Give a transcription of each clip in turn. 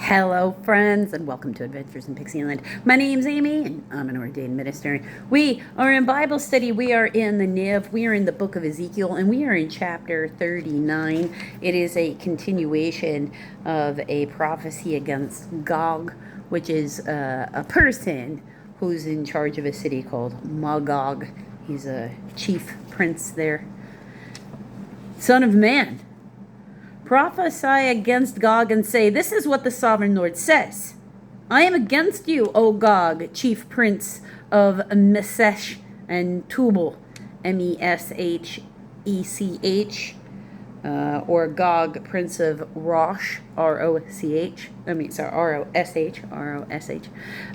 Hello, friends, and welcome to Adventures in Pixie Land. My name's Amy, and I'm an ordained minister. We are in Bible study. We are in the NIV. We are in the book of Ezekiel, and we are in chapter 39. It is a continuation of a prophecy against Gog, which is a person who's in charge of a city called Magog. He's a chief prince there. Son of man, prophesy against Gog and say, "This is what the sovereign Lord says. I am against you, O Gog, chief prince of Meshech and Tubal," Meshech, or Gog, prince of Rosh, Rosh.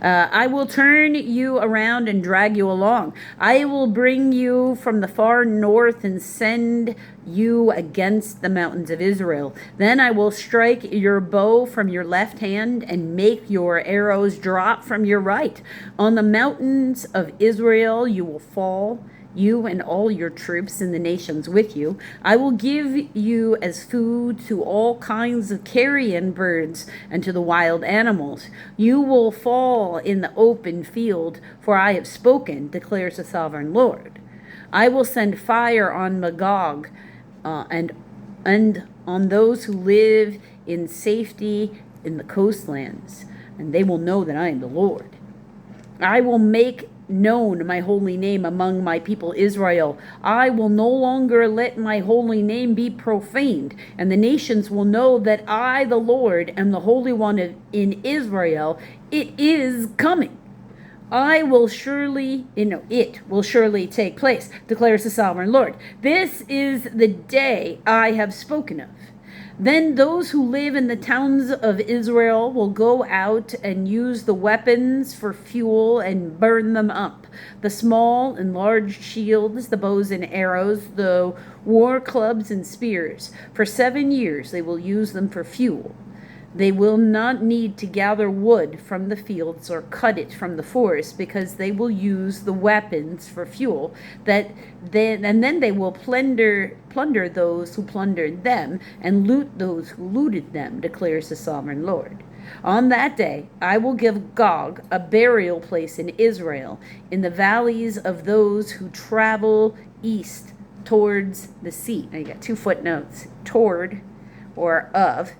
I will turn you around and drag you along. I will bring you from the far north and send you against the mountains of Israel. Then I will strike your bow from your left hand and make your arrows drop from your right. On the mountains of Israel you will fall, you and all your troops and the nations with you. I will give you as food to all kinds of carrion birds and to the wild animals. You will fall in the open field, for I have spoken, declares the sovereign Lord. I will send fire on Magog and on those who live in safety in the coastlands, and they will know that I am the Lord. I will make known my holy name among my people Israel. I will no longer let my holy name be profaned, and the nations will know that I, the Lord, am the Holy One in Israel. It is coming. It will surely take place, declares the sovereign Lord. This is the day I have spoken of. Then those who live in the towns of Israel will go out and use the weapons for fuel and burn them up. The small and large shields, the bows and arrows, the war clubs and spears. For 7 years they will use them for fuel. They will not need to gather wood from the fields or cut it from the forest, because they will use the weapons for fuel. And then they will plunder those who plundered them and loot those who looted them, declares the sovereign Lord. On that day I will give Gog a burial place in Israel, in the valleys of those who travel east towards the sea. Now you got 2 footnotes: toward or of.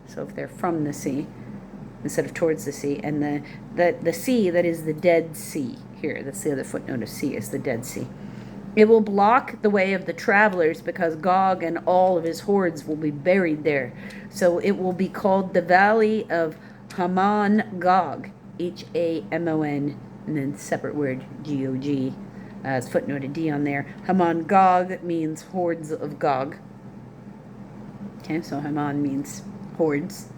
So if they're from the sea, instead of towards the sea, and the sea, that is the Dead Sea. Here, that's the other footnote of sea, is the Dead Sea. It will block the way of the travelers, because Gog and all of his hordes will be buried there. So it will be called the Valley of Hamon Gog, Hamon, and then separate word, Gog. It's footnoted D on there. Hamon Gog means hordes of Gog. Okay, so Hamon means hordes.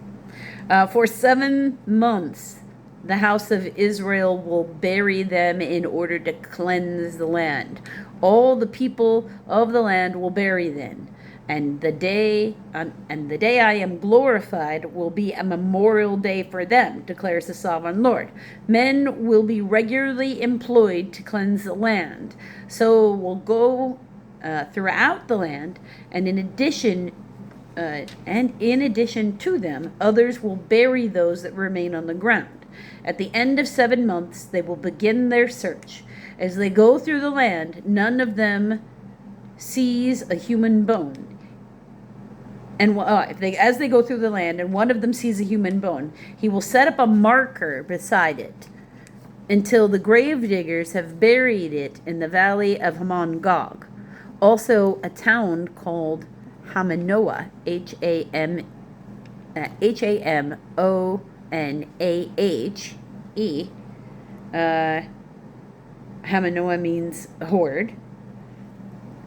For 7 months, the house of Israel will bury them in order to cleanse the land. All the people of the land will bury them, and the day I am glorified will be a memorial day for them, declares the sovereign Lord. Men will be regularly employed to cleanse the land, so will go throughout the land, and in addition to them, others will bury those that remain on the ground. At the end of 7 months, they will begin their search. As they go through the land, none of them sees a human bone. And as they go through the land, and one of them sees a human bone, he will set up a marker beside it until the grave diggers have buried it in the valley of Hamon Gog. Also, a town called Hamanoah, Hamonaahe, Hamanoah means horde,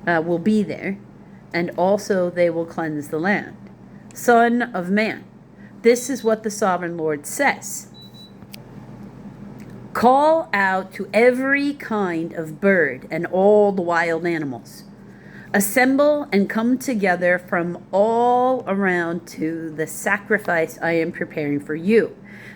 will be there, and also they will cleanse the land. Son of man, this is what the sovereign Lord says. Call out to every kind of bird and all the wild animals. Assemble and come together from all around to the sacrifice I am preparing for you,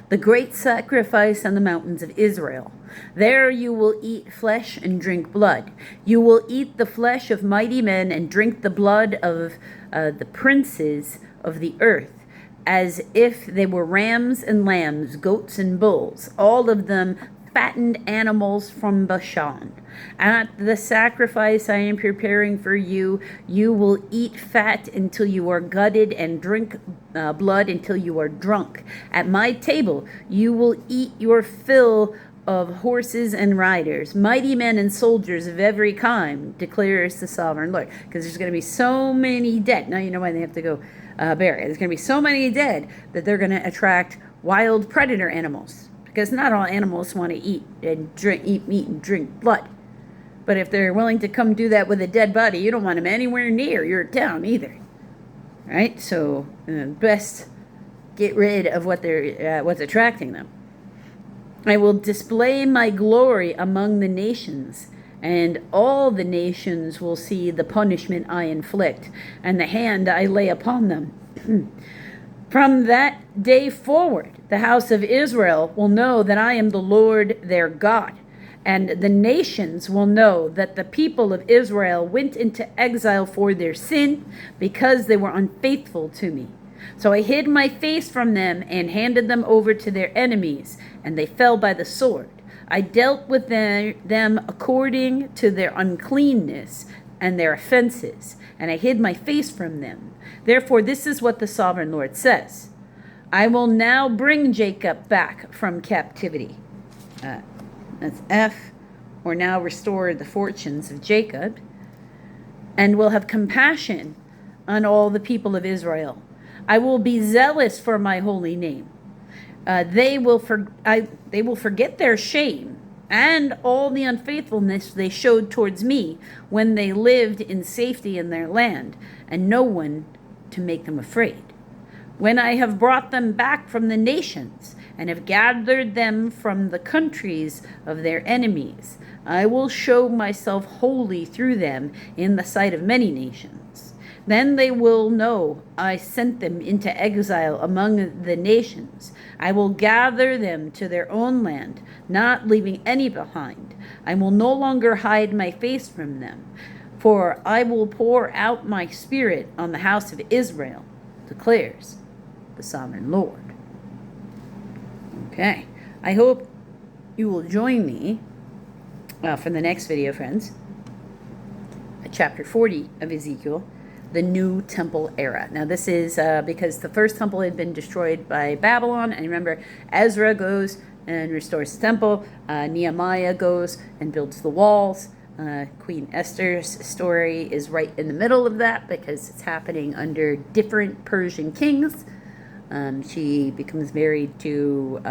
the great sacrifice on the mountains of Israel. There you will eat flesh and drink blood. You will eat the flesh of mighty men and drink the blood of the princes of the earth. as if they were rams and lambs, goats and bulls, all of them fattened animals from Bashan. At the sacrifice I am preparing for you, you will eat fat until you are gutted and drink blood until you are drunk. At my table you will eat your fill of horses and riders, mighty men and soldiers of every kind, declares the sovereign Lord. Because there's going to be so many dead. Now you know why they have to go bury. There's going to be so many dead that they're going to attract wild predator animals. Because not all animals want to eat meat and drink blood. But if they're willing to come do that with a dead body, you don't want them anywhere near your town either. Right? So best get rid of what's attracting them. I will display my glory among the nations, and all the nations will see the punishment I inflict, and the hand I lay upon them. From that day forward, the house of Israel will know that I am the Lord their God, and the nations will know that the people of Israel went into exile for their sin, because they were unfaithful to me. So I hid my face from them and handed them over to their enemies, and they fell by the sword. I dealt with them according to their uncleanness and their offenses, and I hid my face from them. Therefore, this is what the sovereign Lord says. I will now bring Jacob back from captivity. That's F, or now restore the fortunes of Jacob, and will have compassion on all the people of Israel. I will be zealous for my holy name. They will forget their shame and all the unfaithfulness they showed towards me when they lived in safety in their land, and no one to make them afraid. When I have brought them back from the nations and have gathered them from the countries of their enemies, I will show myself holy through them in the sight of many nations. Then they will know I sent them into exile among the nations. I will gather them to their own land, not leaving any behind. I will no longer hide my face from them, for I will pour out my spirit on the house of Israel, declares the sovereign Lord. Okay, I hope you will join me for the next video, friends, at chapter 40 of Ezekiel, the new temple era. Now this is because the first temple had been destroyed by Babylon, and remember, Ezra goes and restores the temple, Nehemiah goes and builds the walls. Queen Esther's story is right in the middle of that because it's happening under different Persian kings. She becomes married to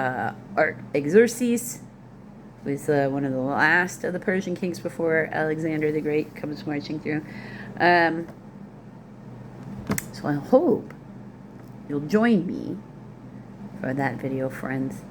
Artaxerxes, who is one of the last of the Persian kings before Alexander the Great comes marching through. So I hope you'll join me for that video, friends.